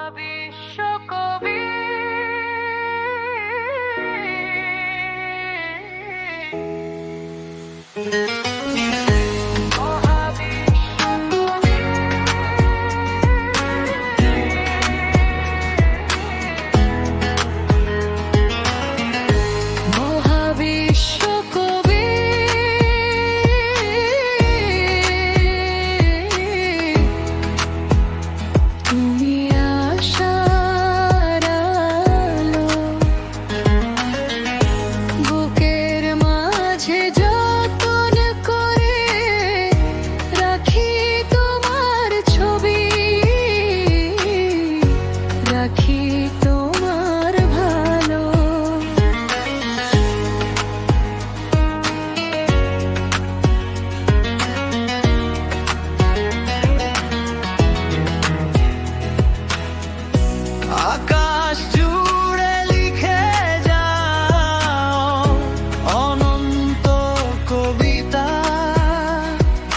মহাবিশ্বকবি আকাশ জুড়ে লিখে যাও অনন্ত কবিতা।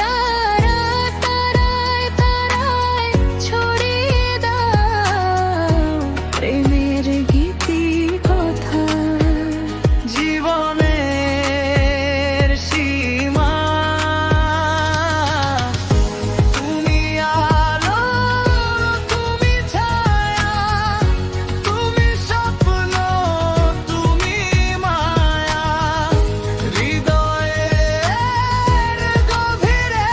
তারা তারায় তারায় ছড়িয়ে দাও প্রেমের গীতি কথা। জীবনের সীমা তুমি আলো, তুমি ছায়া, তুমি স্বপ্ন, তুমি মায়া। হৃদয়ের গভীরে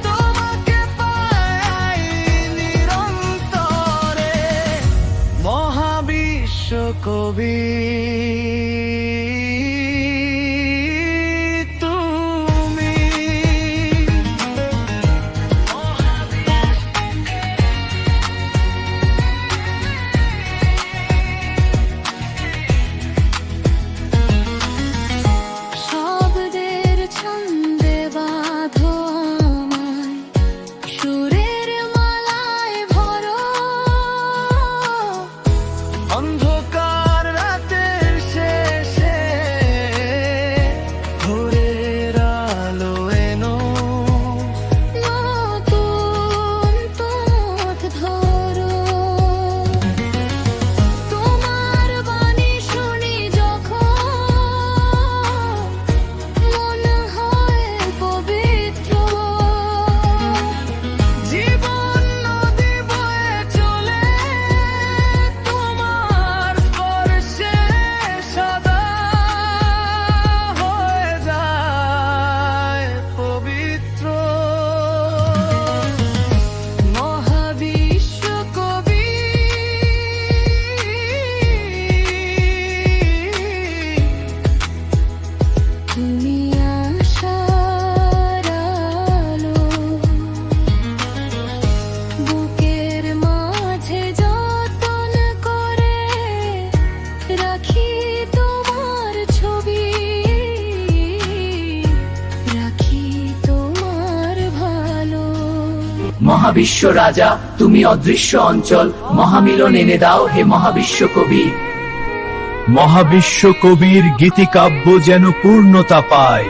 তোমাকে পাই নিরন্তরে। মহাবিশ্বকবি তুমি। শব্দের ছন্দে বাঁধো আমায়, সুরের মালায় ভরো। অন্ধকার রাতের শেষে ভোরের আলো এনো। নতুন পথ ধরো, তোমার বাণী শুনি যখন মন হয় পবিত্র। জীবন নদী বয়ে চলে তোমার স্পর্শে সদা হয়ে যায় পবিত্র। মহাবিশ্বকবি তুমি আশার আলো, বুকের মাঝে যতন করে রাখি তোমার ছবি, রাখি তোমার ভালো। মহাবিশ্ব রাজা তুমি অদৃশ্য অঞ্চল, মহামিলন এনে দাও হে মহাবিশ্ব কবি। মহাবিশ্ব কবির গীতিকাব্য যেন পূর্ণতা পায়।